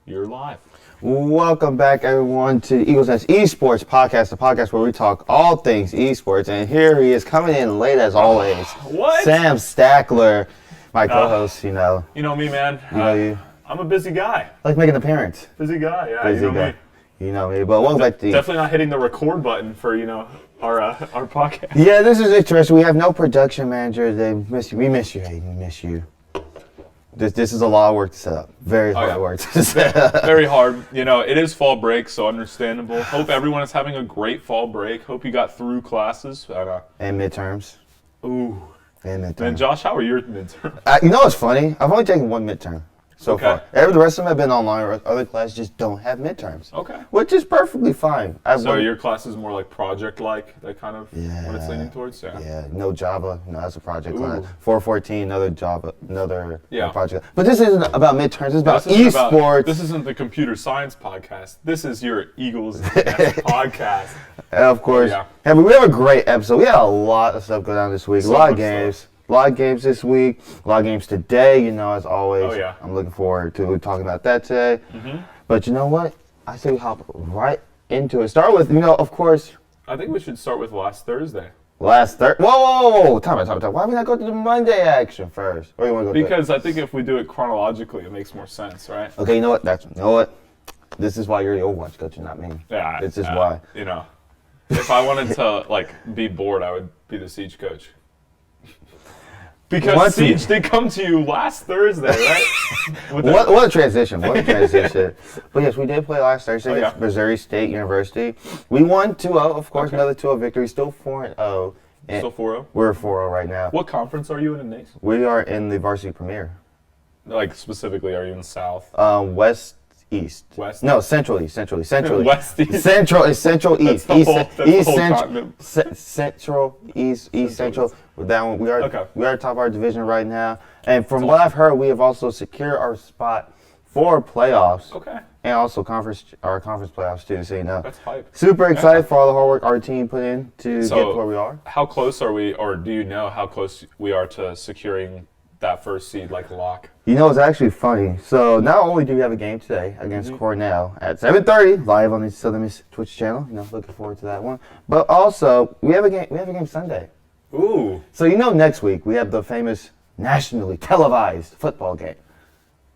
You're live. Welcome back, everyone, to the Eagles Nest Esports podcast, the podcast where we talk all things esports. And here he is, coming in late as always. What? Sam Stackler, my co-host. You know me, man. you. I'm a busy guy. Like making an appearance. Busy guy, yeah. Busy guy. Me. You know me, but welcome back to Definitely not hitting the record button for our podcast. Yeah, this is interesting. We have no production manager. They miss you. We miss you, Hayden. We miss you. This is a lot of work to set up. Very hard work to set up. Very hard. It is fall break, so understandable. Hope everyone is having a great fall break. Hope you got through classes. And midterms. Ooh. And midterms. And Josh, how are your midterms? You know what's funny? I've only taken one midterm so far. The rest of them have been online, or other classes just don't have midterms. Okay. Which is perfectly fine. So your class is more like project-like, that kind of what it's leaning towards? Yeah, no Java. No, that's a project class. 414, another Java, another project. But this isn't about midterms. It's about esports. This isn't the computer science podcast. This is your Eagles Nest podcast. And of course, we have a great episode. We had a lot of stuff going on this week. A lot of games. A lot of games this week, a lot of games today, as always. Oh, yeah. I'm looking forward to talking about that today. Mm-hmm. But you know what? I say we hop right into it. Start with, of course. I think we should start with last Thursday. Whoa. Time out. Why don't we not go to the Monday action first? Or you want to go because I think if we do it chronologically, it makes more sense, right? Okay, you know what? This is why you're the Overwatch coach and not me. Yeah. This is why. If I wanted to, be bored, I would be the Siege coach. Because Siege did come to you last Thursday, right? What a transition. But yes, we did play last Thursday against Missouri State University. We won 2-0, of course, another 2-0 victory. Still 4-0. Still 4-0? We're 4-0 right now. What conference are you in, Nate? We are in the Varsity Premier. Specifically, are you in South? West. East. West? No, Central East. Central East. West East. Central is Central East. That's the whole continent. Central East Central. That one we are top of our division right now. And from what I've heard, we have also secured our spot for playoffs. Okay. And also conference playoffs too. So that's hype. Super excited for all the hard work our team put in to get to where we are. How close are we, or do you know how close we are to securing that first seed, like lock? It's actually funny. So not only do we have a game today against Cornell at 7:30 live on the Southern Miss Twitch channel. Looking forward to that one. But also we have a game Sunday. Ooh. So next week we have the famous nationally televised football game.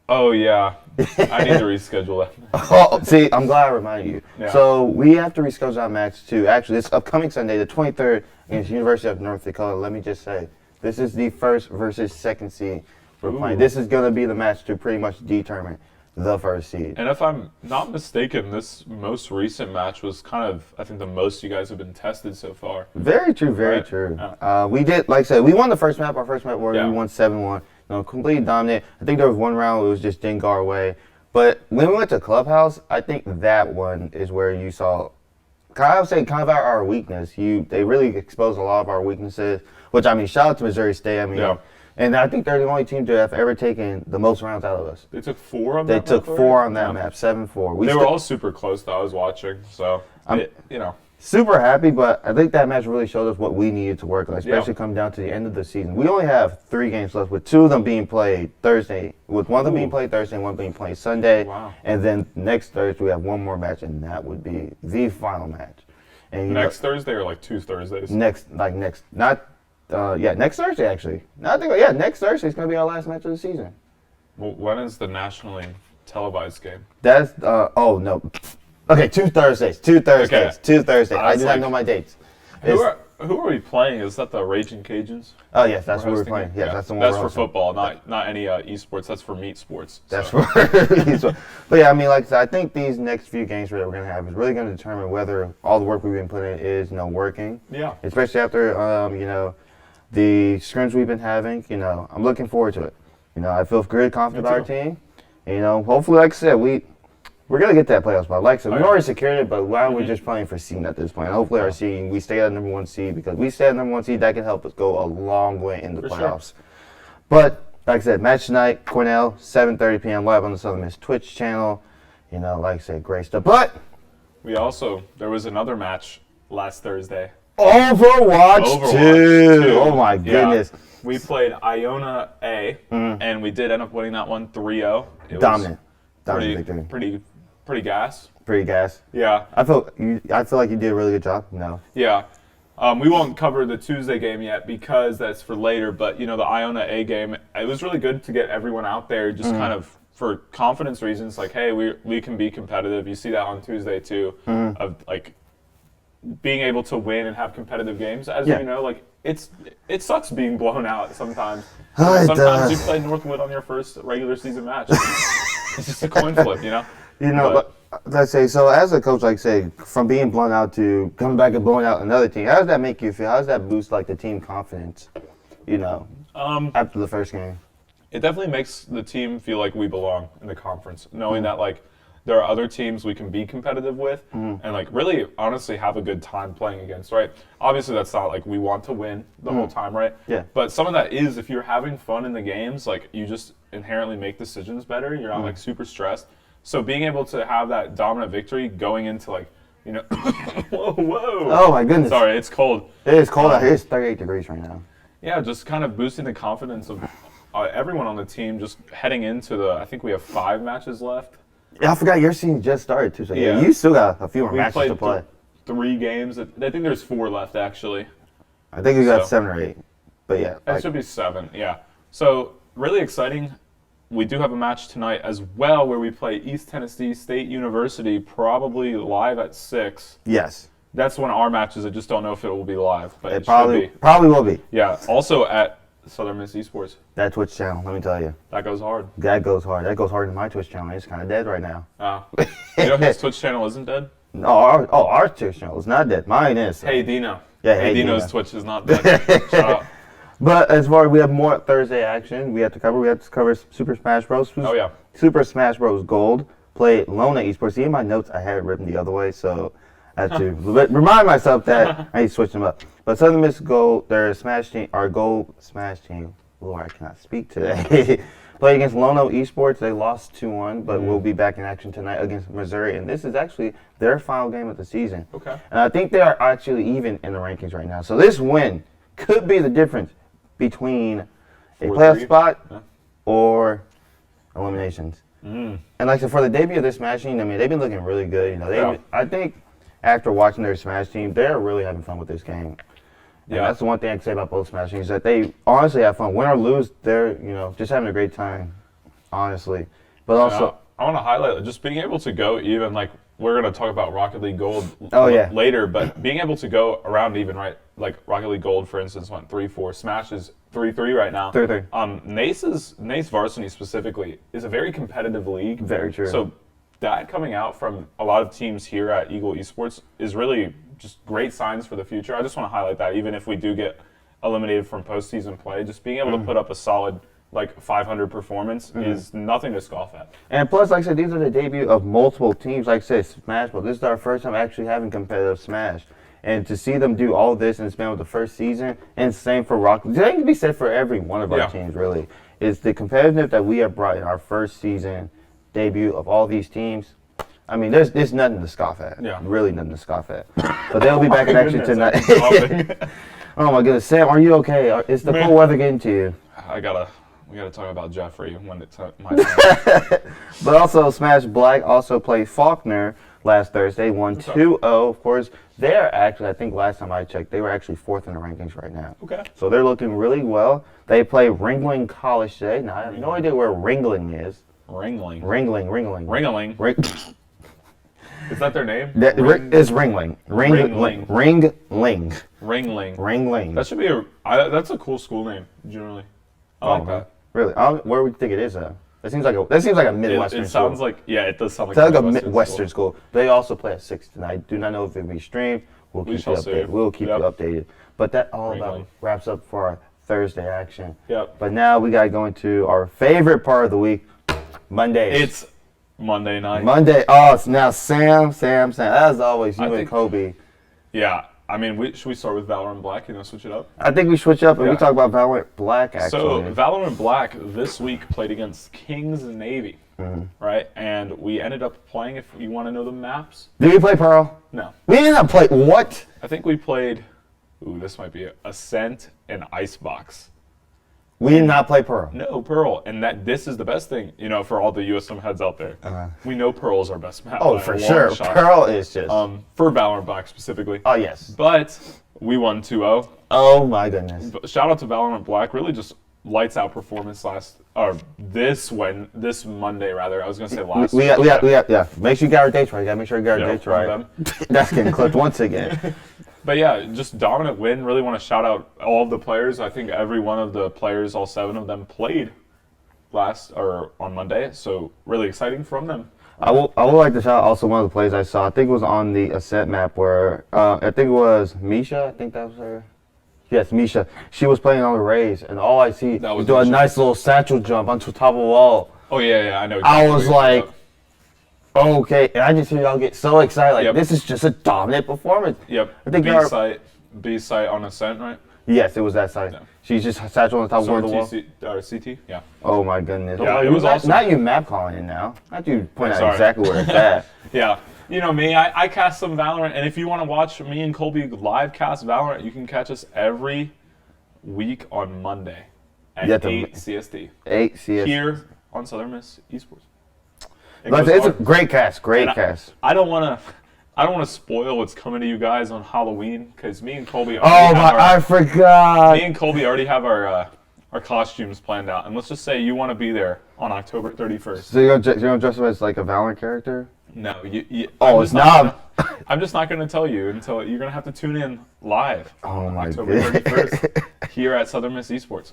Oh yeah. I need to reschedule that. See, I'm glad I reminded you. Yeah. So we have to reschedule that match to actually this upcoming Sunday, the 23rd, against University of North Dakota. Let me just say, this is the first versus second seed we're playing. This is going to be the match to pretty much determine the first seed. And if I'm not mistaken, this most recent match was kind of, I think, the most you guys have been tested so far. Very true, very true. Yeah. We did, like I said, we won the first map. Our first map where we won 7-1. Completely dominant. I think there was one round where it was just didn't go our way. But when we went to Clubhouse, I think that one is where you saw, I would say, kind of our weakness. They really exposed a lot of our weaknesses. Which, shout out to Missouri State. And I think they're the only team to have ever taken the most rounds out of us. They took 4 on that map? They took 4 on that map, 7-4. They were all super close that I was watching, so, Super happy, but I think that match really showed us what we needed to work on, especially coming down to the end of the season. We only have 3 games left, with 2 of them being played Thursday, with one of them being played Thursday and one being played Sunday. Wow. And then next Thursday we have one more match, and that would be the final match. And next Thursday or 2 Thursdays? Next Thursday, actually. Next Thursday is going to be our last match of the season. Well, when is the nationally televised game? That's, no. Okay, 2 Thursdays. 2 Thursdays. 2 Thursdays. I do not know my dates. Who are we playing? Is that the Raging Cajuns? Oh, yes, that's who we're playing. Yes, that's the one That's for football, not any esports. That's for meat sports. That's for esports. But yeah, like I said, I think these next few games that we're going to have is really going to determine whether all the work we've been putting in is, working. Yeah. Especially after, the scrims we've been having. I'm looking forward to it. I feel very confident about our team. Hopefully, like I said, we're going to get that playoff spot. Like I said, we already secured it, but why are we just playing for seeding at this point? Hopefully our seeding, we stay at the number 1 seed, because we stay at the number 1 seed, that can help us go a long way in the playoffs. Sure. But, like I said, match tonight, Cornell, 7:30 p.m. live on the Southern Miss Twitch channel. Like I said, great stuff. But there was another match last Thursday. Overwatch 2. Oh my goodness. Yeah. We played Iona A, and we did end up winning that one 3-0. Dominant. dominant victory. Pretty gas. Pretty gas. Yeah. I feel like you did a really good job. No. Yeah. We won't cover the Tuesday game yet because that's for later, but, the Iona A game, it was really good to get everyone out there just kind of for confidence reasons, like, hey, we can be competitive. You see that on Tuesday, too, of, like, being able to win and have competitive games. As you know, like, it sucks being blown out sometimes. Sometimes you play Northwood on your first regular season match. It's just a coin flip, Let's say, so as a coach, like say, from being blown out to coming back and blowing out another team, how does that make you feel? How does that boost like the team confidence, after the first game? It definitely makes the team feel like we belong in the conference, knowing that like there are other teams we can be competitive with and like really honestly have a good time playing against, right? Obviously that's not like we want to win the whole time, right? Yeah. But some of that is if you're having fun in the games, like you just inherently make decisions better. You're not like super stressed. So being able to have that dominant victory going into like, whoa. Oh my goodness. Sorry, it's cold. It is cold out here. It's 38 degrees right now. Yeah, just kind of boosting the confidence of everyone on the team just heading into I think we have 5 matches left. Yeah, I forgot your season just started too. So Yeah. You still got a few more We matches played to play. 3 games. I think there's 4 left actually. I think we got So- 7 or 8. But yeah. It should be 7, yeah. So really exciting. We do have a match tonight as well where we play East Tennessee State University, probably live at 6. Yes. That's one of our matches. I just don't know if it will be live, but it probably should be. probably will be. Yeah. Also at Southern Miss Esports. That Twitch channel, let me tell you. That goes hard. That goes hard. That goes hard in my Twitch channel. It's kind of dead right now. You know his Twitch channel isn't dead? No, our Twitch channel is not dead. Mine is. Hey Dino. Yeah, Hey hey, Dino's Dino. Twitch is not dead. Shout out. But as far as we have more Thursday action, we have to cover Super Smash Bros. Oh yeah. Super Smash Bros. Gold. Play Lona Esports. See, in my notes, I had it written the other way, so I had to remind myself that I need to switch them up. But Southern Miss Gold, their Smash team, our Gold Smash team. Lord, I cannot speak today. Play against Lono Esports. They lost 2-1, but we'll be back in action tonight against Missouri. And this is actually their final game of the season. Okay. And I think they are actually even in the rankings right now. So this win could be the difference between a 4-3. playoff spot Yeah. or eliminations. And like I said, for the debut of this Smash team, I mean, they've been looking really good. Yeah. I think after watching their Smash team, they're really having fun with this game. And Yeah. that's the one thing I can say about both Smash teams, that they honestly have fun. Win or lose, they're, just having a great time, honestly. But also, I want to highlight just being able to go even like we're going to talk about Rocket League Gold later, but being able to go around even, right? Like Rocket League Gold, for instance, went 3-4. Smash is 3-3 right now. 3-3. NACE varsity specifically is a very competitive league. Very true. So that coming out from a lot of teams here at Eagle Esports is really just great signs for the future. I just want to highlight that even if we do get eliminated from postseason play, just being able to put up a solid like 500 performance is nothing to scoff at. And plus, like I said, these are the debut of multiple teams. Like I said, Smash Bros. This is our first time actually having competitive Smash. And to see them do all this and span with the first season, and same for Rocket League, that can be said for every one of our teams, really, is the competitiveness that we have brought in our first season debut of all these teams. I mean, there's nothing to scoff at. Yeah. Really nothing to scoff at. But they'll be back in action tonight. Coughing. Oh my goodness, Sam, are you okay? Is the cold weather getting to you? We gotta talk about Jeffrey when it's my turn. But also, Smash Black also played Faulkner last Thursday, won 2-0. Of course, they're actually, I think last time I checked, they were actually 4th in the rankings right now. Okay. So they're looking really well. They play Ringling College today. Now, I have no idea where Ringling is. Ringling. Ringling. Is that their name? It's Ringling. Ringling. Ringling. That should be that's a cool school name, generally. I like that. Really? Where would you think it is, though? That seems like a Midwestern It sounds school. like, yeah, it does sound like, It's like a Midwestern Midwestern school. They also play at 6 tonight. Do not know if it will be streamed. We'll keep you shall see. updated. We'll keep you Yep. updated. But that all about Ringling. wraps up for our Thursday action. Yep. But now we got to go into our favorite part of the week, Mondays. It's Monday night. Monday. Oh, it's now Sam. As always, you I and think- Kobe. Yeah. I mean, should we start with Valorant Black? Switch it up? I think we switch up and we Yeah. talk about Valorant Black, actually. So, Valorant Black this week played against Kings Navy, right? And we ended up playing, if you want to know the maps. Did we play Pearl? No. We did not play what? I think we played, this might be Ascent and Icebox. We did not play Pearl. No, Pearl. And this is the best thing, for all the USM heads out there. We know Pearl is our best map. Oh, by for a long sure. shot. Pearl is just... For Valorant Black specifically. oh, yes. But we won 2-0. Oh, my goodness. Shout out to Valorant Black. Really just lights out performance this Monday rather. I was gonna say last. We got. Make sure you got our dates right. You gotta make sure you got our dates right. That's getting clipped once again. But yeah, just dominant win. Really want to shout out all of the players. I think every one of the players, all 7 of them, played on Monday. So really exciting from them. I would like to shout out also one of the plays I saw. I think it was on the Ascent map where I think it was Misha. I think that was her. Yes, Misha. She was playing on the Rays, and all I see was do a nice little satchel jump onto the top of the wall. Oh, yeah, I know. Exactly. I was like, okay. And I just hear y'all get so excited. Like, this is just a dominant performance. Yep. I think B site on Ascent, right? Yes, it was that site. Yeah. She's just satchel on the top of the wall. CT? Yeah. Oh, my goodness. Yeah, it was awesome. Not you map calling it now. Not you pointing out exactly where it's at. Yeah. You know me, I cast some Valorant, and if you want to watch me and Colby live cast Valorant, you can catch us every week on Monday at 8 CST. 8 CST. Here on Southern Miss Esports. It's a great cast, cast. I don't want to spoil what's coming to you guys on Halloween, because me and Colby I forgot. Me and Colby already have our costumes planned out, and let's just say you want to be there on October 31st. So you're gonna dress up as like a Valorant character? No, it's not. I'm just not going to tell you until you're going to have to tune in live on October 31st here at Southern Miss Esports.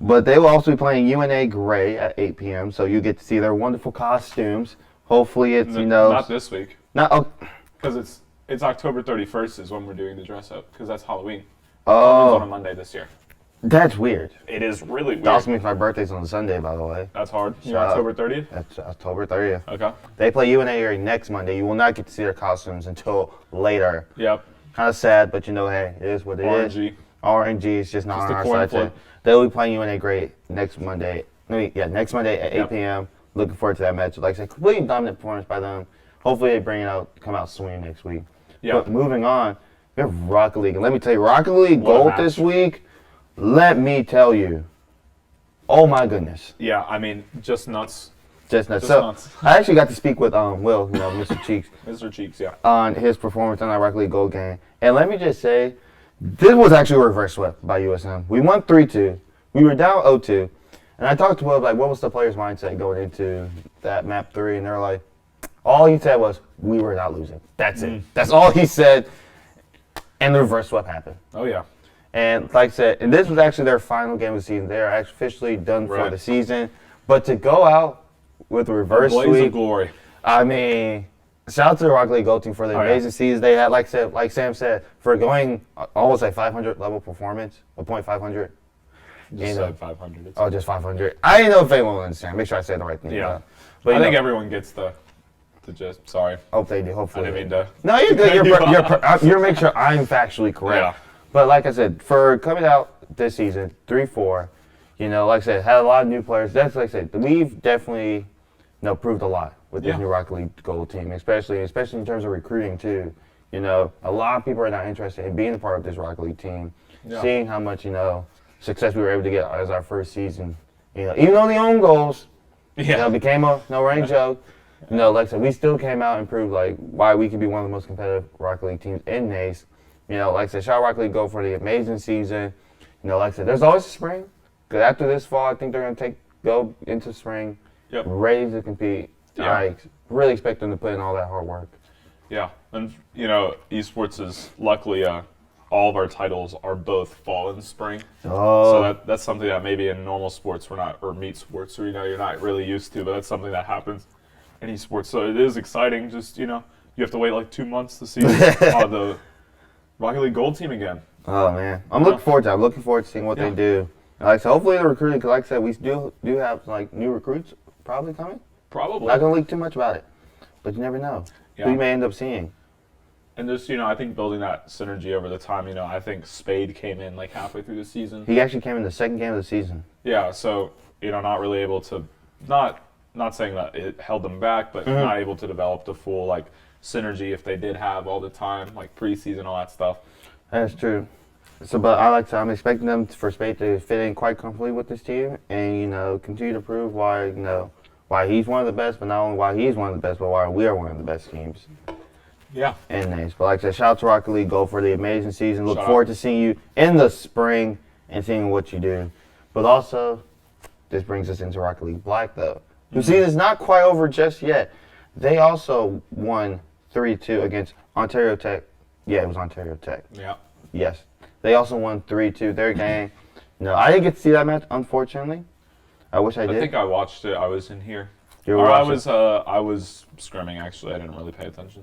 But they will also be playing UNA Gray at 8 p.m., so you get to see their wonderful costumes. Hopefully it's, not this week. Because it's October 31st is when we're doing the dress up, because that's Halloween. Oh. On a Monday this year. That's weird. It is really weird. That also means my birthday's on Sunday, by the way. That's hard. You're October 30th? That's October 30th. Okay. They play UNA next Monday. You will not get to see their costumes until later. Yep. Kind of sad, but hey, it is what it is. RNG is just not on our side today. They'll be playing UNA Great next Monday. Next Monday at 8 p.m. Looking forward to that match. Like I said, completely dominant performance by them. Hopefully they come out swinging next week. Yeah. But moving on, we have Rocket League. And let me tell you, Rocket League Gold this week, let me tell you, oh my goodness. Yeah, I mean, just nuts. Just nuts. I actually got to speak with Will, Mr. Cheeks. Mr. Cheeks, yeah. On his performance on that Rocket League Gold game. And let me just say, this was actually a reverse sweep by USM. We won 3-2. We were down 0-2. And I talked to Will, like, what was the player's mindset going into that map 3? And they're like, all he said was, we were not losing. That's it. That's all he said. And the reverse sweep happened. Oh, yeah. And like I said, and this was actually their final game of the season. They're officially done for the season. But to go out with a reverse sweep. Blaze of glory. I mean, shout out to the Rocket League Gold team for the amazing season they had. Like Sam said, for going almost like 500 level performance, a point 500. Just said 500. Oh, just 500. I didn't know if anyone would understand. Make sure I said the right thing. Yeah. But I think everyone gets the gist. Sorry. Hope they do. Hopefully. I didn't mean to. No, you're good. You're making sure I'm factually correct. Yeah. But like I said, for coming out this season, 3-4, like I said, had a lot of new players. That's like I said, we've definitely proved a lot with this new Rocket League Gold team, especially in terms of recruiting too. A lot of people are not interested in being a part of this Rocket League team, seeing how much success we were able to get as our first season. Even though the own goals, became a no-rain joke. Like I said, we still came out and proved like why we can be one of the most competitive Rocket League teams in NACE. Like I said, shout out Rocket League Go for the amazing season. Like I said, there's always a spring. Because after this fall, I think they're going to go into spring ready to compete. Yeah. I really expect them to put in all that hard work. Yeah, and esports is luckily all of our titles are both fall and spring. Oh. So that's something that maybe in normal sports or meat sports, or you're not really used to, but that's something that happens in esports. So it is exciting. Just you have to wait like 2 months to see the Rocket League Gold team again. Oh man, I'm looking forward to it. I'm looking forward to seeing what they do. Like I said, hopefully the recruiting. Cause like I said, we do have like new recruits probably coming. Probably. Not gonna leak too much about it, but you never know. Who you may end up seeing. And just I think building that synergy over the time. I think Spade came in like halfway through the season. He actually came in the second game of the season. Yeah, so not really able to not saying that it held them back, but not able to develop the full like synergy if they did have all the time, like preseason, all that stuff. That's true. So, but I'm expecting them for Spade to fit in quite comfortably with this team, and continue to prove why he's one of the best, but not only why he's one of the best, but why we are one of the best teams. Yeah. And names. But like I said, shout out to Rocket League. Go for the amazing season. Look Shout forward out. to seeing you in the spring and seeing what you do. But also, this brings us into Rocket League Black, though. The season is not quite over just yet. They also won 3-2 against Ontario Tech. Yeah, it was Ontario Tech. Yeah. Yes. They also won 3-2 their game. No, I didn't get to see that match, unfortunately. I wish I did. I think I watched it. I was in here. You were Or I watching. was scrimming, actually. I didn't really pay attention.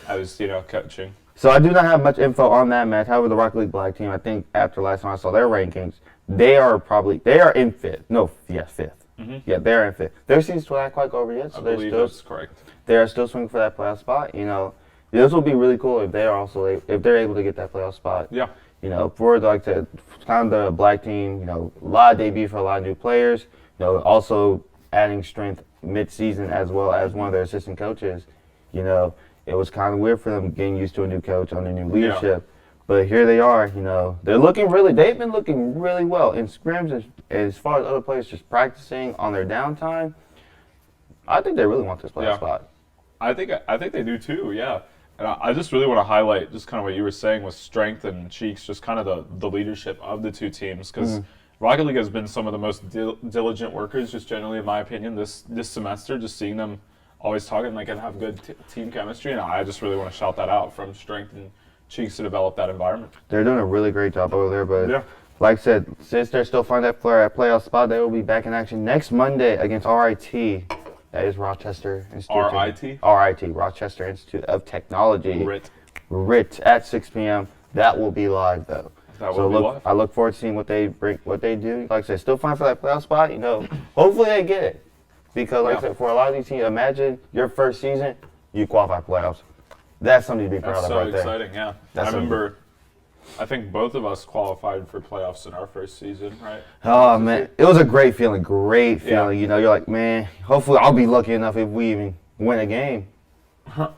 I was, coaching. So I do not have much info on that match. However, the Rocket League Black team, I think after last time I saw their rankings, they are in fifth. No, yes, fifth. Mm-hmm. Yeah, they're in fifth. Their season's not quite over yet, so I believe that's correct. they are still swinging for that playoff spot. This will be really cool if they're able to get that playoff spot. Yeah. For kind of the Black team, a lot of debut for a lot of new players. Also adding strength mid-season as well as one of their assistant coaches. It was kind of weird for them getting used to a new coach under new leadership. Yeah. But here they are, they've been looking really well in scrims as far as other players just practicing on their downtime. I think they really want this playoff spot. I think they do too, yeah. And I just really want to highlight just kind of what you were saying with Strength and Cheeks, just kind of the leadership of the two teams, because Rocket League has been some of the most diligent workers, just generally in my opinion, this semester, just seeing them always talking like and have good team chemistry, and I just really want to shout that out from Strength and Cheeks to develop that environment. They're doing a really great job over there, but like I said, since they're still finding that playoff spot, they will be back in action next Monday against RIT. That is Rochester Institute. RIT, Rochester Institute of Technology. RIT at 6 p.m. That will be live, though. I look forward to seeing what they do. Like I said, still fighting for that playoff spot. Hopefully they get it. Because like I said, for a lot of these teams, imagine your first season, you qualify for playoffs. That's something to be proud of right there. That's so exciting, yeah. I remember, I think both of us qualified for playoffs in our first season, right? Oh, man. It was a great feeling. Yeah. You're like, man, hopefully I'll be lucky enough if we even win a game.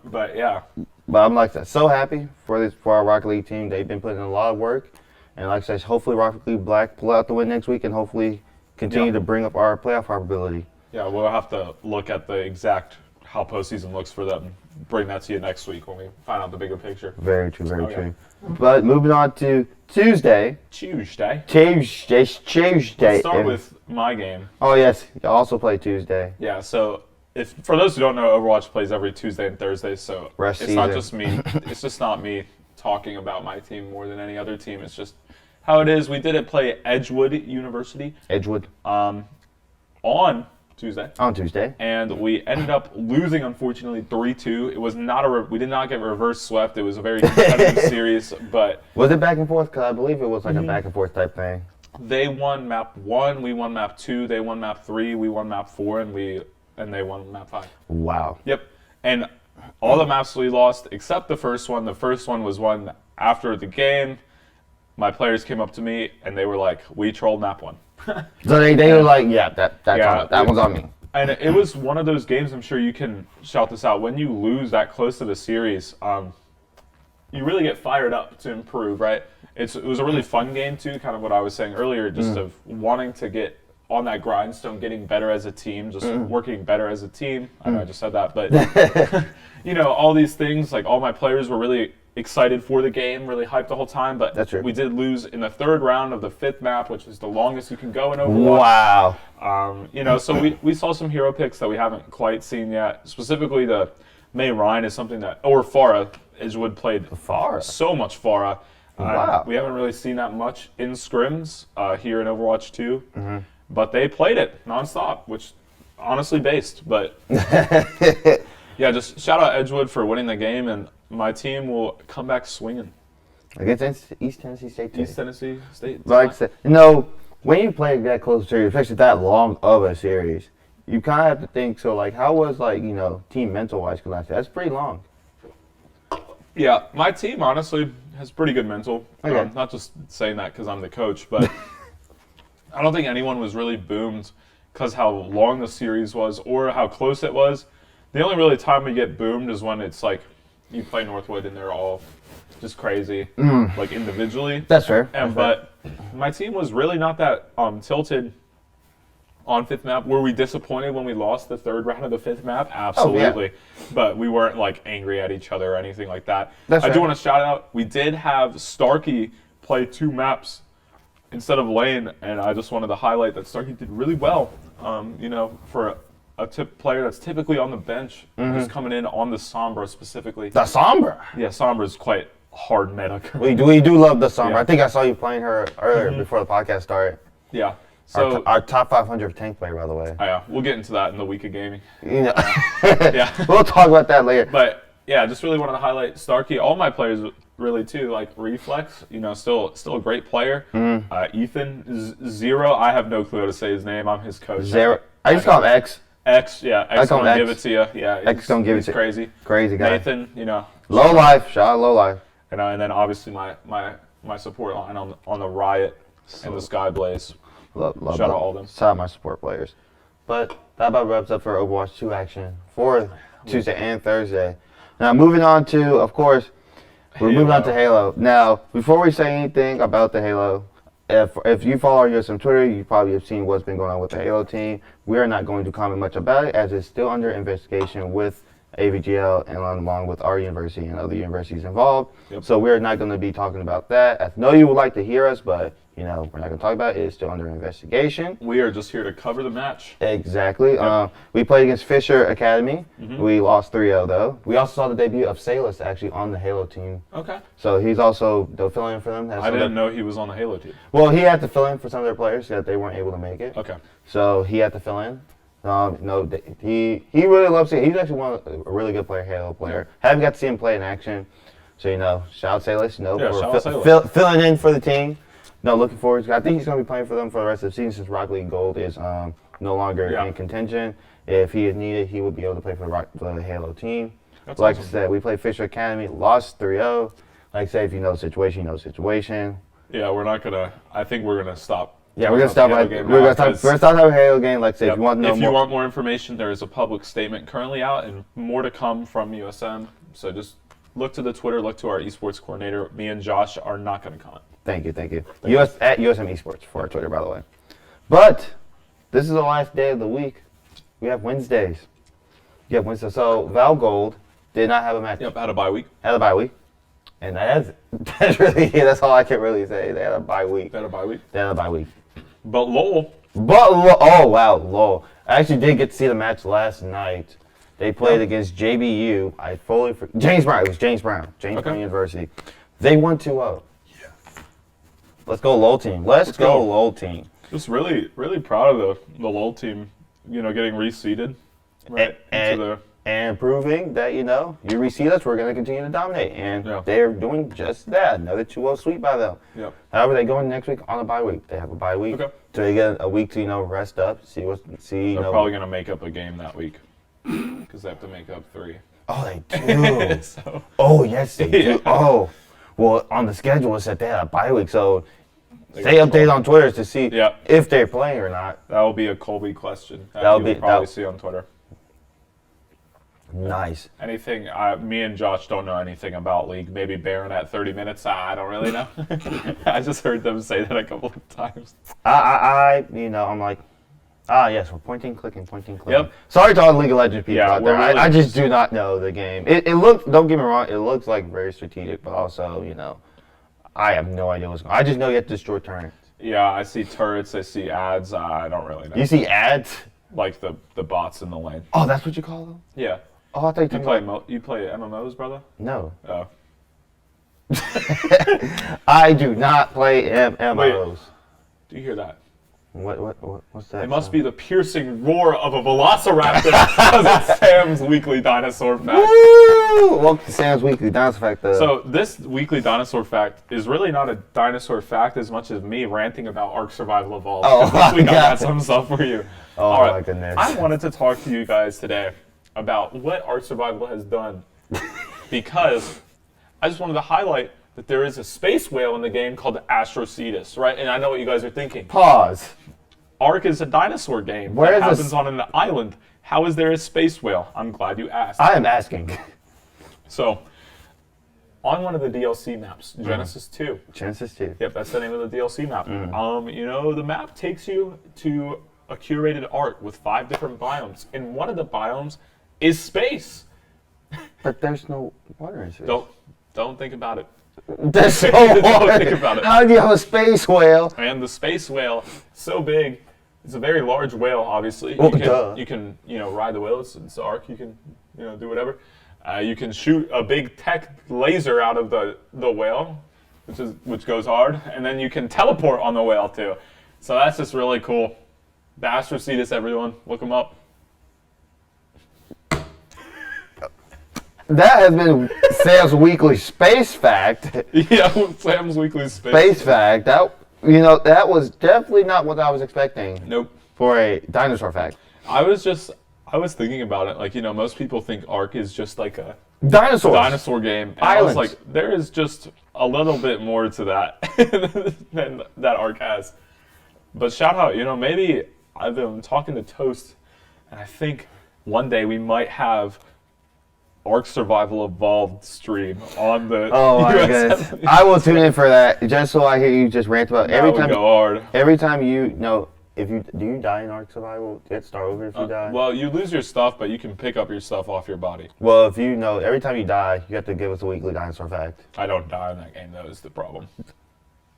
But, yeah. But I'm like so happy for our Rocket League team. They've been putting in a lot of work. And like I said, hopefully Rocket League Black pull out the win next week and hopefully continue to bring up our playoff probability. Yeah, we'll have to look at the exact how postseason looks for them. Bring that to you next week when we find out the bigger picture. Very true, very true. But moving on to Tuesday. Tuesday. Let's start with my game. Oh, yes. You also play Tuesday. Yeah, so for those who don't know, Overwatch plays every Tuesday and Thursday, so not just me. It's just not me talking about my team more than any other team. It's just how it is. We did play Edgewood University. On Tuesday. And we ended up losing, unfortunately, 3-2. It was not we did not get reverse swept. It was a very competitive series, but was it back and forth? Because I believe it was like a back and forth type thing. They won map 1, we won map 2, they won map 3, we won map 4, and they won map 5. Wow. Yep. And all the maps we lost except the first one. The first one was won after the game. My players came up to me and they were like, "We trolled map 1." So they were like, yeah, that one's on me. And it was one of those games, I'm sure you can shout this out, when you lose that close to the series, you really get fired up to improve, right? It was a really fun game too, kind of what I was saying earlier, just of wanting to get on that grindstone, getting better as a team, just working better as a team. I know I just said that, but all these things, like all my players were really excited for the game, really hyped the whole time, but we did lose in the third round of the 5th map, which is the longest you can go in Overwatch. Wow. So we saw some hero picks that we haven't quite seen yet. Specifically, the May Ryan is something or Farah, Edgewood played so much Farah. Wow. We haven't really seen that much in scrims here in Overwatch 2, but they played it nonstop, which honestly based, but yeah, just shout out Edgewood for winning the game, and my team will come back swinging. Against East Tennessee State. East Tennessee State. Like I said, when you play that close series, especially that long of a series, you kind of have to think, so like, how was team mental-wise? Because that's pretty long. Yeah, my team honestly has pretty good mental. Okay. Not just saying that because I'm the coach, but I don't think anyone was really boomed because how long the series was or how close it was. The only really time we get boomed is when it's like you play Northwood and they're all just crazy, like individually. That's fair. But my team was really not that tilted on fifth map. Were we disappointed when we lost the third round of the fifth map? Absolutely. But we weren't like angry at each other or anything like that. I do want to shout out, we did have Starkey play 2 maps instead of Lane, and I just wanted to highlight that Starkey did really well. For a player that's typically on the bench, who's coming in on the Sombra specifically. The Sombra? Yeah, Sombra's quite hard meta. We do love the Sombra. I think I saw you playing her earlier before the podcast started. Yeah. So our top 500 tank player, by the way. Oh, yeah, we'll get into that in the week of gaming. Yeah, we'll talk about that later. But yeah, just really wanted to highlight Starkey. All my players really too, like Reflex. Still a great player. Ethan Zero. I have no clue how to say his name. I'm his coach. Zero. I just call him X. X. Yeah. X don't give it to you. Yeah. X don't give it to you. Crazy. Crazy guy. Nathan. Low life. Shout out low life. And then obviously my support line on the Riot and the Skyblaze. Love Shout out all of them. Shout out my support players. But that about wraps up for Overwatch 2 action for Tuesday and Thursday. Now moving on to, of course, we're moving on to Halo. Now, before we say anything about the Halo, if you follow our USM Twitter, you probably have seen what's been going on with the Halo team. We are not going to comment much about it as it's still under investigation with AVGL and along with our university and other universities involved. Yep. So we're not going to be talking about that. I know you would like to hear us, but we're not going to talk about it. It's still under investigation. We are just here to cover the match. Exactly. Yep. We played against Fisher Academy. We lost 3-0 though. We also saw the debut of Salus actually on the Halo team. Okay. So he's also filling in for them. I didn't know he was on the Halo team. Well, he had to fill in for some of their players that they weren't able to make it. Okay. So he had to fill in. He really loves it. He's actually a really good player, Halo player. Yeah. Haven't got to see him play in action. So, shout out Salus, for filling in for the team. Looking forward to it. I think he's going to be playing for them for the rest of the season since Rocket League Gold is no longer in contention. If he is needed, he will be able to play for the Halo team. That's like awesome. I said, we played Fisher Academy, lost 3-0. Like I said, if you know the situation, you know the situation. Yeah, I think we're going to stop. Yeah, we're gonna stop. We're gonna stop having a Halo game. Like I said, if you want to know more. If you want more information, there is a public statement currently out, and more to come from USM. So just look to the Twitter, look to our esports coordinator. Me and Josh are not going to comment. Thank you. At USM Esports for our Twitter, by the way. But this is the last day of the week. We have Wednesdays. So Val Gold did not have a match. Yep, had a bye week. And that's all I can really say. They had a bye week. But LOL. Oh, wow, LOL. I actually did get to see the match last night. They played against JBU. I fully forget. James Brown. It was James Brown. Brown University. They won 2-0. Yeah. Let's go LOL team. Let's go LOL team. Just really, really proud of the LOL team, getting reseeded. Right. And proving that, you reseed us, we're going to continue to dominate. And they're doing just that. Another 2-0 sweep by them. Yep. However, they go in next week on a bye week. They have a bye week. Okay. So they get a week to, rest up, see. They're probably going to make up a game that week because they have to make up 3. Oh, they do. Oh, yes, they do. Oh, well, on the schedule, it said they had a bye week. So stay updated on Twitter to see if they're playing or not. That will be a Colby question. You'll probably see on Twitter. Nice. Anything? Me and Josh don't know anything about League. Maybe Baron at 30 minutes. I don't really know. I just heard them say that a couple of times. I'm like, yes, we're pointing, clicking. Yep. Sorry to all the League of Legends people out there. Really I just do not know the game. It looks. Don't get me wrong. It looks like very strategic, but also, I have no idea what's going on. I just know you have to destroy turrets. Yeah, I see turrets. I see ads. I don't really know. You see ads? Like the bots in the lane. Oh, that's what you call them? Yeah. Oh, I thought you play MMOs, brother? No. Oh. I do not play MMOs. Wait, do you hear that? What's that? It must be the piercing roar of a velociraptor because it's Sam's weekly dinosaur fact. Woo! Welcome to Sam's weekly dinosaur fact. So this weekly dinosaur fact is really not a dinosaur fact as much as me ranting about Ark Survival Evolved. Oh, we got some stuff for you. Oh, all right. My goodness. I wanted to talk to you guys today about what Ark Survival has done because I just wanted to highlight that there is a space whale in the game called Astrocetus, right? And I know what you guys are thinking. Pause. Ark is a dinosaur game that happens on an island. How is there a space whale? I'm glad you asked. I am asking. So, on one of the DLC maps, Genesis 2. Genesis 2. Yep, that's the name of the DLC map. Mm. The map takes you to a curated arc with 5 different biomes, and one of the biomes is space. But there's no water in space. Don't think about it. There's so Don't think about it. How do you have a space whale? And the space whale, so big, it's a very large whale. Obviously, you can ride the whale. It's arc. You can do whatever. You can shoot a big tech laser out of the whale, which goes hard, and then you can teleport on the whale too. So that's just really cool. The Astrocetus, everyone, look them up. That has been Sam's weekly space fact. Yeah, Sam's weekly space fact. That was definitely not what I was expecting. Nope. For a dinosaur fact. I was thinking about it. Like, most people think Ark is just like a dinosaur game. And Islands. I was like, there is just a little bit more to that than that Ark has. But shout out, maybe I've been talking to Toast, and I think one day we might have Ark Survival Evolved stream on the Oh my goodness. I will tune in for that just so I hear you just rant about that would go hard. Every time if you do you die in Ark Survival? Do you have to start over if you die? Well, you lose your stuff, but you can pick up your stuff off your body. Well, if every time you die, you have to give us a weekly dinosaur fact. I don't die in that game, though, is the problem.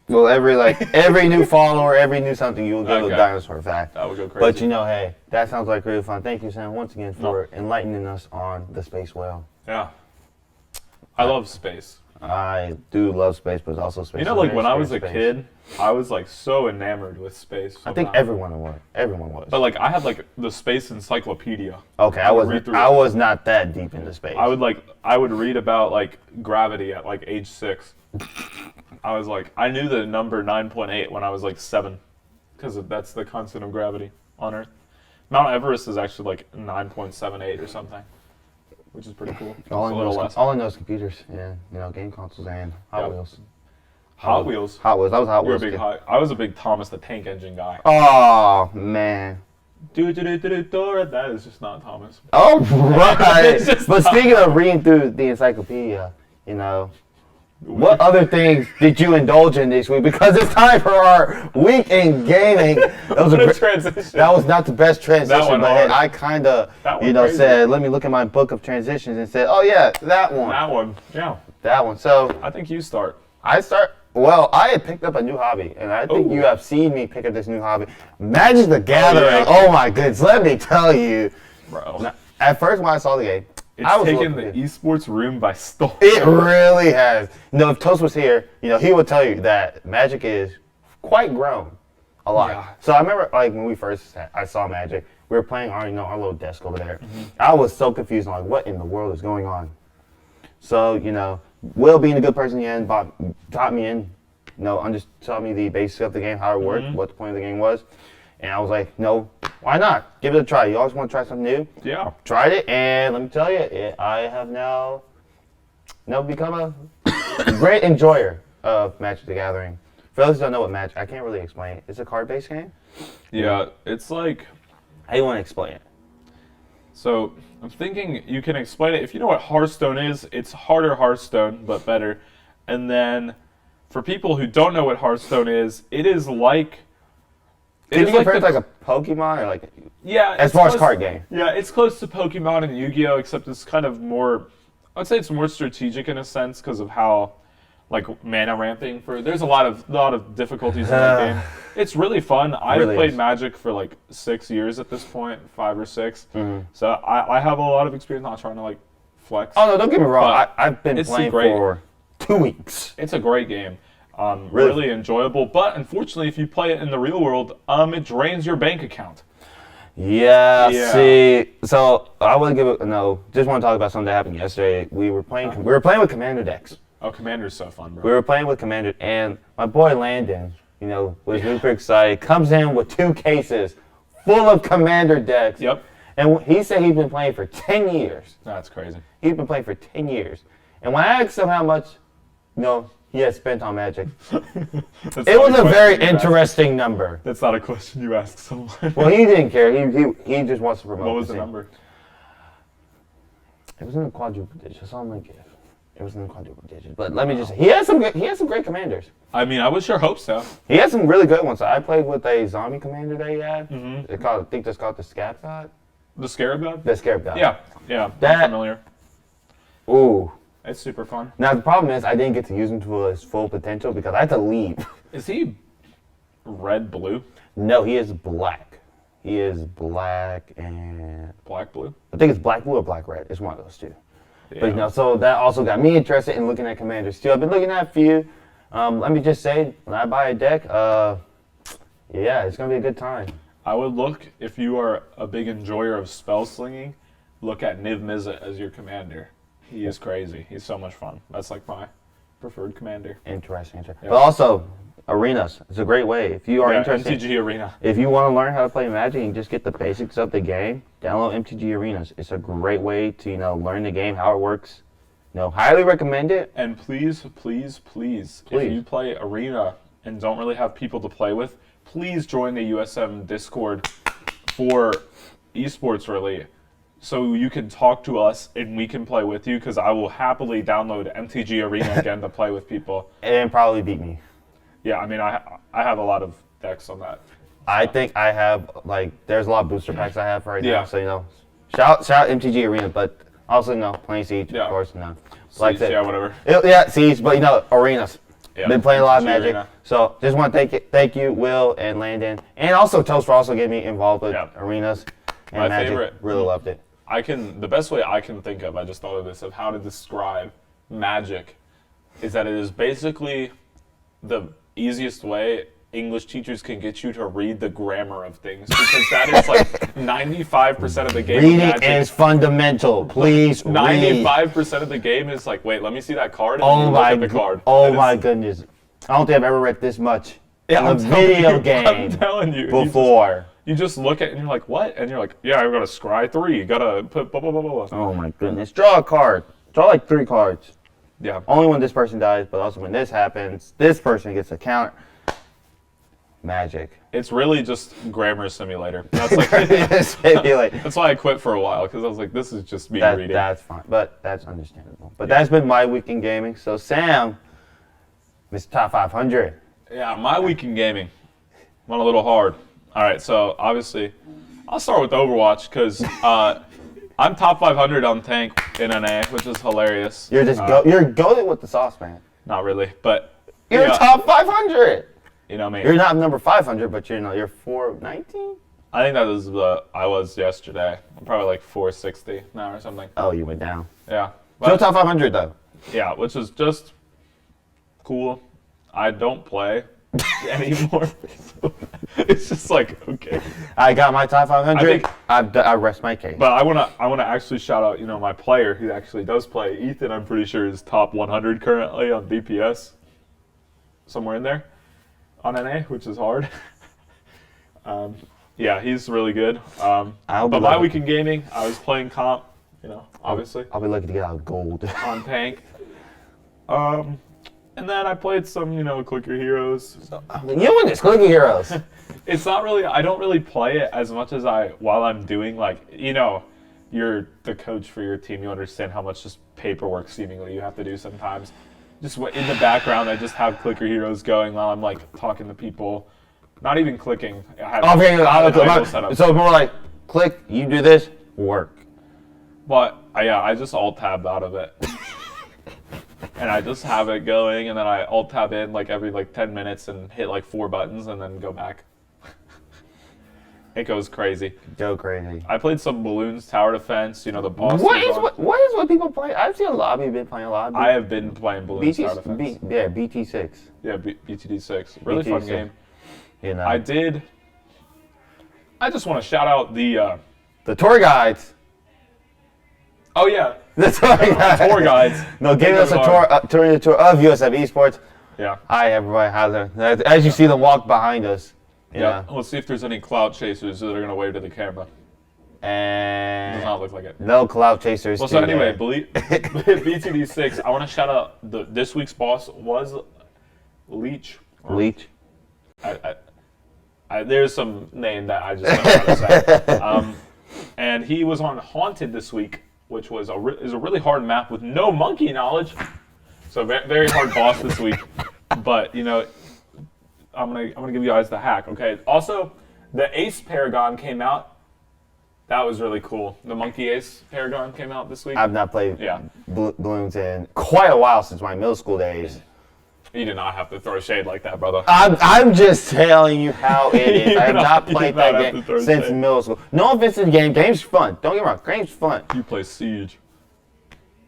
Well, every new follower, every new something, you will give a dinosaur fact. That would go crazy. But hey, that sounds like really fun. Thank you, Sam, once again for enlightening us on the space whale. Yeah. I love space. I do love space, but it's also space. When I was a kid, I was so enamored with space. I think everyone was. But I had the space encyclopedia. Okay, I was not that deep into space. I would read about gravity at age 6. I knew the number 9.8 when I was 7, because that's the constant of gravity on Earth. Mount Everest is actually 9.78 or something, which is pretty cool. All I know is computers and game consoles and Hot Wheels. Hot Wheels. Hot Wheels. I was a Hot Wheels. I was a big Thomas the Tank Engine guy. Oh man. That is just not Thomas. Oh right. But speaking of reading through the encyclopedia, what other things did you indulge in this week? Because it's time for our week in gaming. That was transition. That was not the best transition, but I kind of, said, let me look at my book of transitions and said, oh yeah, that one. That one, yeah. That one. So I think you start. Well, I had picked up a new hobby, and I think you have seen me pick up this new hobby. Magic the Gathering. Oh my goodness, let me tell you. Bro. Now, at first when I saw the game, it's taken the esports room by storm. It really has. If Toast was here, he would tell you that Magic is quite grown a lot. Yeah. So I remember when I saw Magic, we were playing our little desk over there. Mm-hmm. I was so confused on what in the world is going on. So, Will, being a good person he had, taught me taught me the basics of the game, how it worked, what the point of the game was. And I was like, no, why not? Give it a try. You always want to try something new? Yeah. Tried it, and let me tell you, I have now become a great enjoyer of Magic the Gathering. For those who don't know what Magic, I can't really explain it. It's a card-based game? Yeah, it's How do you want to explain it? So, I'm thinking you can explain it. If you know what Hearthstone is, it's harder Hearthstone, but better. And then, for people who don't know what Hearthstone is, it is like... Can you compare it to a Pokemon or yeah, as far as card game? Yeah, it's close to Pokemon and Yu-Gi-Oh, except it's kind of more. I'd say it's more strategic in a sense because of how, mana ramping there's a lot of difficulties in that game. It's really fun. I've played Magic for 6 years at this point, 5 or 6. Mm-hmm. So I have a lot of experience. Not trying to flex. Oh no, don't get me wrong. I've been playing for 2 weeks. It's a great game. Really enjoyable, but unfortunately, if you play it in the real world, it drains your bank account. Yeah. See, so I want to give it just want to talk about something that happened yesterday. We were playing with Commander decks. Oh, Commander's so fun, bro. We were playing with Commander, and my boy Landon, was super excited. Comes in with 2 cases full of Commander decks. Yep. And he said he'd been playing for 10 years. That's crazy. He'd been playing for 10 years, and when I asked him how much, he had spent on Magic. It was a very interesting number. That's not a question you ask someone. Well, he didn't care. He just wants to promote. What was the number? It was in the quadruple digits. That's all I'm gonna give. It was in quadruple digits. But let me just say, he has some great commanders. I mean, I would sure hope so. He has some really good ones. So I played with a zombie commander that he had. Mm-hmm. I think that's called the Scab God. The Scarab God? The Scarab God. Yeah, That- I'm familiar. Ooh. It's super fun. Now the problem is I didn't get to use him to his full potential because I had to leave. Is he red, blue? No, he is black. He is black and Black, blue? I think it's black blue or black red. It's one of those two. Yeah. But so that also got me interested in looking at commanders too. I've been looking at a few. Let me just say, when I buy a deck, yeah, it's gonna be a good time. I would look, if you are a big enjoyer of spell slinging, look at Niv Mizzet as your commander. He is crazy. He's so much fun. That's like my preferred commander. Interesting. Yeah. But also, arenas. It's a great way. If you are interested, MTG Arena. if you want to learn how to play Magic and just get the basics of the game, download MTG Arenas. It's a great way to learn the game, how it works. Highly recommend it. And please, if you play Arena and don't really have people to play with, please join the USM Discord for Esports really, so you can talk to us and we can play with you, because I will happily download MTG Arena again to play with people. And probably beat me. Yeah, I mean, I have a lot of decks on that. I think I have, there's a lot of booster packs I have right now. Yeah. So, shout out MTG Arena, but also, playing Siege, Yeah. of course, no. Siege, yeah, whatever. Yeah, Siege, but, Arenas. Yeah, Been playing a lot of MTG Magic. Arena. So, just want to thank you, Will and Landon. And also Toast for also getting me involved with Arenas and My Magic. favorite. Really loved it. The best way I can think of, I just thought of this, of how to describe Magic, is that it is basically the easiest way English teachers can get you to read the grammar of things, because that is like 95% of the game. Reading of Magic. is fundamental. Please read. 95% of the game is like, wait, let me see that card, and then you look at the card. Oh my goodness. I don't think I've ever read this much in a I'm video game I'm telling you. before. You just look at it and you're like, what? And you're like, yeah, I've got to scry 3. You got to put blah, blah, blah, blah, blah. Oh my goodness. Draw a card. Draw like 3 cards. Yeah. Only when this person dies, but also when this happens, this person gets a counter. Magic. It's really just grammar simulator. That's like, that's why I quit for a while, because I was like, this is just me reading. That's fine, but that's understandable. But that's been my week in gaming. So Sam, Mr. Top 500. Yeah, my week in gaming went a little hard. All right, so obviously, I'll start with Overwatch, because I'm top 500 on tank in NA, which is hilarious. You're just you're goated with the sauce, man. Not really, but You're top 500. You know me. You're not number 500, but you're 419. I think that was I was yesterday. I'm probably like 460 now or something. Oh, you went down. Yeah. Still top 500 though. Yeah, which is just cool. I don't play anymore. So it's just like, okay. I got my top 500. I rest my case. But I wanna actually shout out, my player who actually does play. Ethan, I'm pretty sure is top 100 currently on DPS. Somewhere in there. On NA, which is hard. Yeah, he's really good. But my week in gaming, I was playing comp, obviously. I'll be lucky to get out gold. On tank. And then I played some, Click Your Heroes. You and this Clicky Heroes. It's not really, I don't really play it as much as while I'm doing, you're the coach for your team. You understand how much just paperwork seemingly you have to do sometimes. Just in the background, I just have Clicker Heroes going while I'm talking to people. Not even clicking. So more like click, you do this, work. But I just alt tab out of it. And I just have it going, and then I alt tab in every 10 minutes and hit 4 buttons and then go back. It goes crazy. Go crazy. I played some Balloons Tower Defense, the boss. What is what people play? I've seen a lot of you been playing a lot. I have been playing Balloons Tower Defense. BT6. Yeah, BTD6. Really fun game. I just want to shout out the tour guides. Oh yeah. The tour guides. Tour guides. No, giving us a tour of USF Esports. Yeah. Hi everybody, how's it? As you see them walk behind us. Yeah. Let's see if there's any cloud chasers that are gonna wave to the camera. And does not look like it. No cloud chasers. Well, so anyway, BTD6. I want to shout out this week's boss was Leech. Leech. There's some name that I just don't know how to say. And he was on Haunted this week, which was is a really hard map with no monkey knowledge. So very hard boss this week. But you know, I'm gonna give you guys the hack. Okay. Also, the Ace Paragon came out. That was really cool. The Monkey Ace Paragon came out this week. I've not played Bloons in quite a while since my middle school days. You did not have to throw shade like that, brother. I'm just telling you how it is. I have not played that game since middle school. No offense to the game. Game's fun. Don't get me wrong. Game's fun. You play Siege.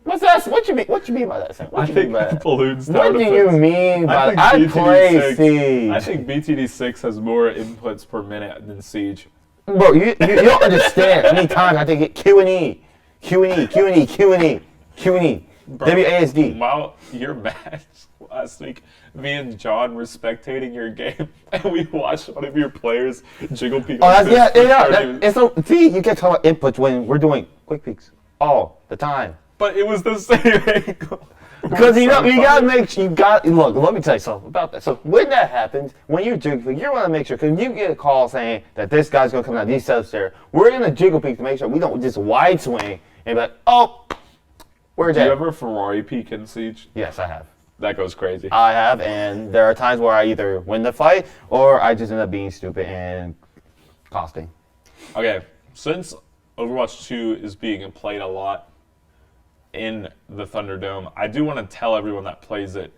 What's that? What you mean by that? What you mean by that? Balloons. What do you mean by that? I play Siege. I think BTD 6 has more inputs per minute than Siege. Bro, you don't understand. How many times I have to get Q&E, Q&E, Q&E, Q&E, Q&E, WASD. While your match last week, me and John were spectating your game, and we watched one of your players jiggle peek. Oh, see, you get to talk about inputs when we're doing quick peeks all the time. But it was the same angle. Because you gotta look, let me tell you something about that. So when that happens, when you jiggle peek, you want to make sure, because you get a call saying that this guy's gonna come down these steps there, we're gonna jiggle peek to make sure we don't just wide swing and be like, oh, where's that? Do you ever Ferrari peek in Siege? Yes, I have. That goes crazy. I have, and there are times where I either win the fight or I just end up being stupid and costing. Okay, since Overwatch 2 is being played a lot in the Thunderdome, I do want to tell everyone that plays it,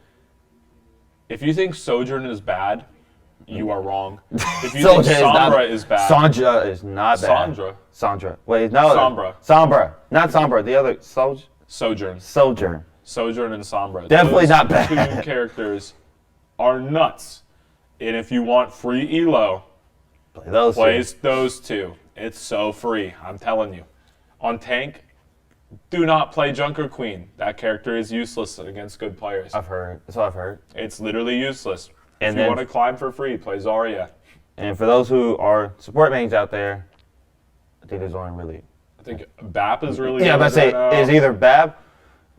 if you think Sojourn is bad, you are wrong. If you think Sombra is bad. Sandra is not bad. Sandra. Wait, no. Sombra. Not Sombra. The other. Sojourn. Sojourn and Sombra. Definitely not bad. Those two characters are nuts. And if you want free elo, play those two. It's so free. I'm telling you. On tank, do not play Junker Queen. That character is useless against good players. That's what I've heard. It's literally useless. If you want to climb for free, play Zarya. And for those who are support mains out there, I think there's only really... I think BAP is really good. Yeah, but is either BAP...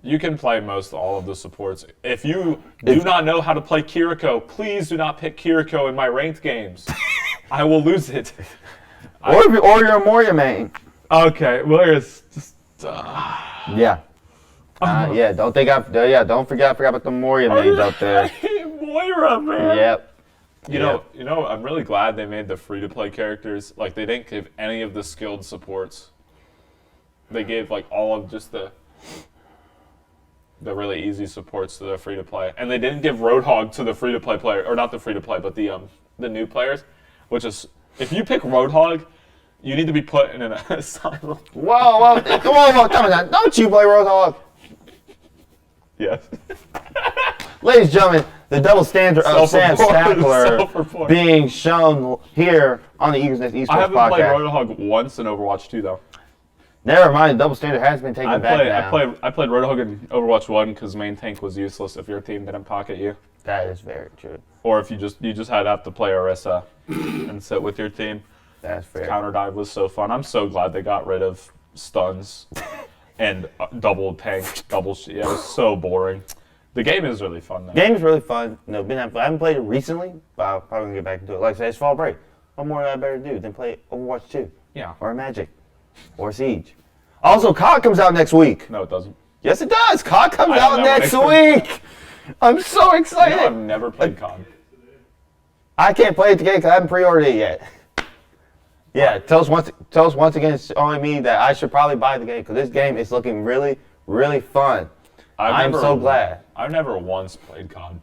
You can play all of the supports. If you do not know how to play Kiriko, please do not pick Kiriko in my ranked games. I will lose it. Or you're a Moria main. Okay, well, it's just... Yeah. Don't forget I forgot about the Moria mains out there. Moira, man. Yep. You know, I'm really glad they made the free-to-play characters. Like, they didn't give any of the skilled supports. They gave, like, all of just the really easy supports to the free-to-play. And they didn't give Roadhog to the free-to-play player, or not the free-to-play, but the new players, which is, if you pick Roadhog, you need to be put in an asylum. Whoa, come on, tell me that. Don't you play Roadhog? Yes. Ladies and gentlemen, the double standard of Sam Stackler being shown here on the Eagles Nest Esports podcast. I haven't played Roadhog once in Overwatch 2, though. Never mind, the double standard has been taken back now. I played Roadhog in Overwatch 1 because main tank was useless if your team didn't pocket you. That is very true. Or if you just had to have to play Orisa and sit with your team. That's fair. Counter dive was so fun. I'm so glad they got rid of stuns and double tank, double shit. Yeah, it was so boring. The game is really fun, though. The game is really fun. I haven't played it recently, but I'll probably get back into it. Like I said, it's fall break. What more do I better do than play Overwatch 2? Yeah. Or Magic. Or Siege. Also, COD comes out next week. No, it doesn't. Yes, it does. COD comes out next week. I'm so excited. You know, I've never played COD. I can't play it today because I haven't pre-ordered it yet. Yeah, tell us once again, it's only me that I should probably buy the game because this game is looking really, really fun. I'm so glad. I've never once played COD.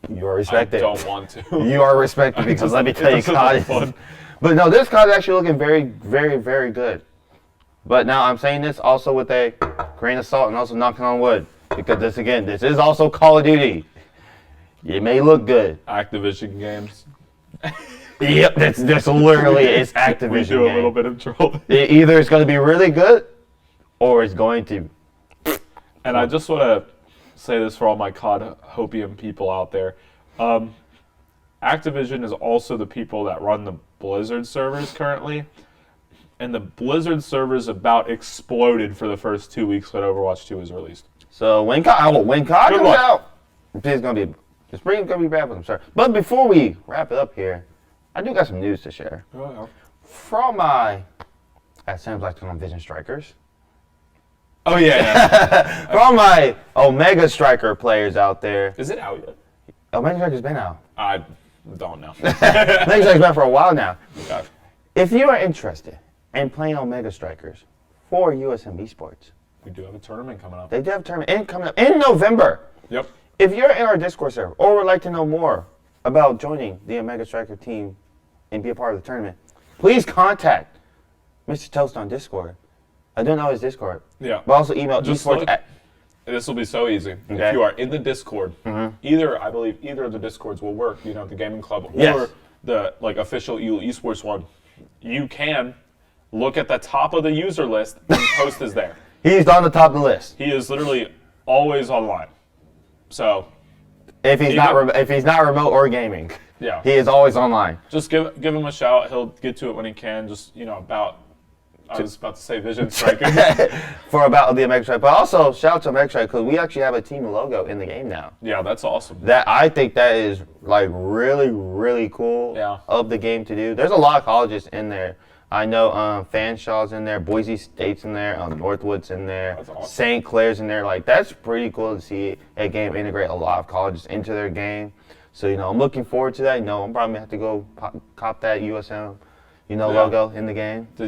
You are respected. I don't want to. You are respected because let me tell you, COD is fun. But no, this COD is actually looking very, very, very good. But now I'm saying this also with a grain of salt and also knocking on wood because this is also Call of Duty. It may look good. Activision games. Yep, that's literally it's Activision. We do a little bit of troll. Either it's going to be really good, or it's going to. And I just want to say this for all my COD Hopium people out there. Activision is also the people that run the Blizzard servers currently. And the Blizzard servers about exploded for the first 2 weeks when Overwatch 2 was released. So when COD comes out, it's going to be bad for them, sir. But before we wrap it up here, I do got some news to share. Oh, yeah. From my, as Sam's like to call them, Vision Strikers, Oh, yeah. For all my Omega Striker players out there. Is it out yet? Omega Striker's been out. I don't know. Omega Striker's been out for a while now. Okay. If you are interested in playing Omega Strikers for USM Esports, We do have a tournament coming up. they do have a tournament coming up in November. Yep. If you're in our Discord server or would like to know more about joining the Omega Striker team and be a part of the tournament, please contact Mr. Toast on Discord. I don't know his Discord. Yeah. But also email Just esports look- at... This will be so easy. Okay. If you are in the Discord, I believe either of the Discords will work. You know, the gaming club Yes. or the official esports one. You can look at the top of the user list and Toast is there. He's on the top of the list. He is literally always online. So If he's not remote or gaming, yeah, he is always online. just give him a shout. He'll get to it when he can. Just I was about to say Vision Striker. For about the Omega Strike. But also, shout out to Omega Strike because we actually have a team logo in the game now. Yeah, that's awesome. That I think that is like really, really cool of the game to do. There's a lot of colleges in there. I know Fanshaw's in there, Boise State's in there, Northwood's in there, That's awesome. St. Clair's in there. Like that's pretty cool to see a game integrate a lot of colleges into their game. So I'm looking forward to that. I'm probably gonna have to go cop that USM, logo in the game. Do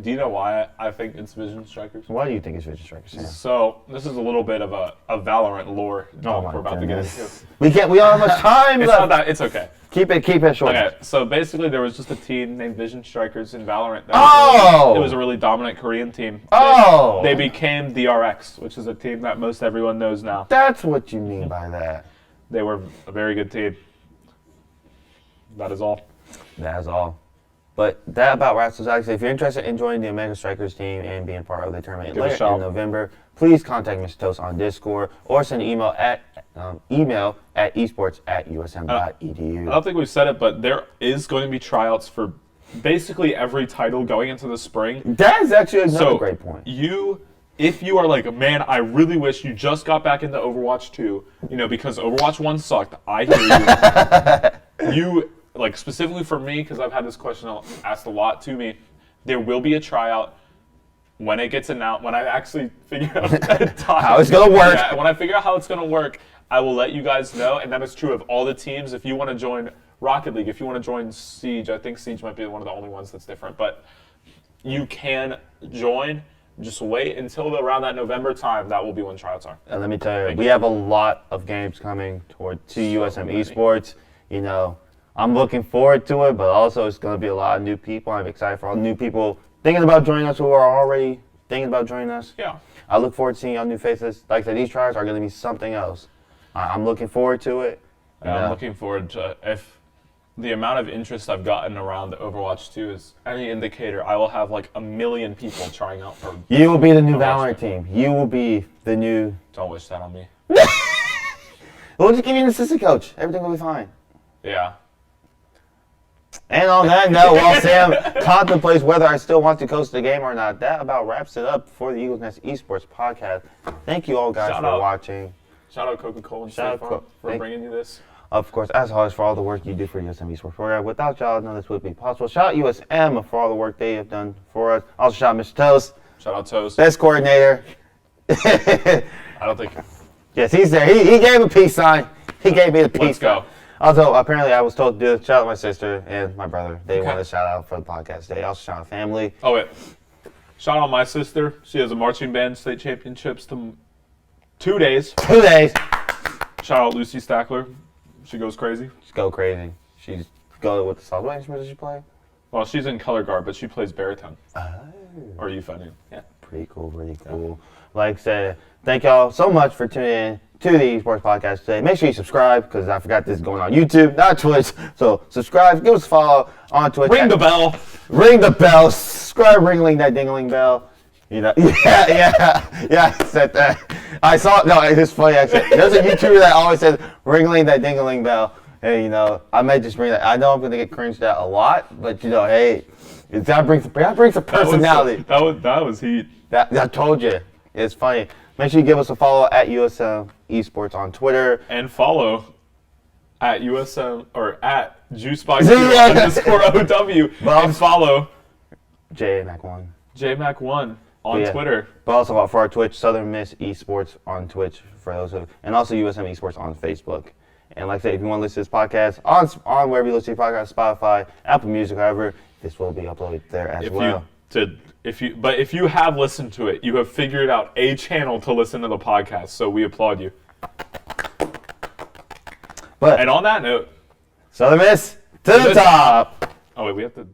you know why I think it's Vision Strikers? Why do you think it's Vision Strikers? Sam? So this is a little bit of a Valorant lore talk we're about to get into. We don't have much time It's left. not that. It's okay. Keep it short. Okay, so basically there was just a team named Vision Strikers in Valorant. It was a really dominant Korean team. They became DRX, which is a team that most everyone knows now. That's what you mean by that. They were a very good team. That is all. That is all. But that about wraps us up. If you're interested in joining the Omega Strikers team and being part of the tournament Give it a later shot. in November, please contact Mr. Toast on Discord or send an email at esports@usm.edu. I don't think we've said it, but there is going to be tryouts for basically every title going into the spring. That is actually another great point. If you are like, man, I really wish you just got back into Overwatch 2, because Overwatch 1 sucked. I hear you. Like, specifically for me, because I've had this question asked a lot to me, there will be a tryout when it gets announced, when I actually figure out how it's going to work. Yeah, when I figure out how it's going to work, I will let you guys know, and that is true of all the teams. If you want to join Rocket League, if you want to join Siege, I think Siege might be one of the only ones that's different, but you can join. Just wait until around that November time. That will be when tryouts are. And let me tell you, we have a lot of games coming to USM Esports. I'm looking forward to it, but also it's going to be a lot of new people. I'm excited for all the new people thinking about joining us who are already thinking about joining us. Yeah. I look forward to seeing y'all new faces. Like I said, these tryouts are going to be something else. I'm looking forward to it. I'm looking forward to if the amount of interest I've gotten around Overwatch 2 is any indicator, I will have like 1 million people trying out for. You will be the new Valorant team. You will be the new. Don't wish that on me. We'll just give you an assistant coach. Everything will be fine. Yeah. And on that note, while Sam contemplates whether I still want to coach the game or not, that about wraps it up for the Eagles Nest Esports podcast. Thank you all guys for watching. Shout out Coca-Cola and Shout out State Farm for bringing you this. Of course, as always, for all the work you do for USM Esports program. Without y'all, none of this would be possible. Shout out USM for all the work they have done for us. Also, shout out Mr. Toast. Shout out Toast. Best coordinator. I don't think. Yes, he's there. He gave a peace sign. He gave me the peace Let's go. sign. Also, apparently, I was told to do it. Shout out my sister and my brother. They want a shout out for the podcast today. Also, shout out family. Oh, wait. Shout out my sister. She has a marching band state championships 2 days. 2 days. Shout out Lucy Stackler. She goes crazy. Just go crazy. She's go with the song. What instrument does she play? Well, she's in color guard, but she plays baritone. Or euphonium. Yeah. Pretty cool, pretty cool. Like I said, thank y'all so much for tuning in to the Esports Podcast today. Make sure you subscribe, because I forgot this is going on YouTube, not Twitch. So subscribe, give us a follow on Twitch. Ring the bell. Ring the bell. Subscribe, ringling that dingling bell. Yeah, I said that. I saw, no, it's funny, actually. There's a YouTuber that always says, ringling that dingling bell. Hey, I might just bring that. I know I'm going to get cringed at a lot, but, hey, that brings a personality. That was heat. I told you. It's funny. Make sure you give us a follow at USM Esports on Twitter. And follow at USM, or at JuiceBox_OW. And follow JMac1. JMac1. on Yeah. Twitter. But also for our Twitch, Southern Miss Esports on Twitch for those of, and also USM Esports on Facebook. And like I said, if you want to listen to this podcast on wherever you listen to your podcast, Spotify, Apple Music, however, this will be uploaded there as well. If you have listened to it, you have figured out a channel to listen to the podcast. So we applaud you. But and on that note, Southern Miss to the top. Oh wait, we have to.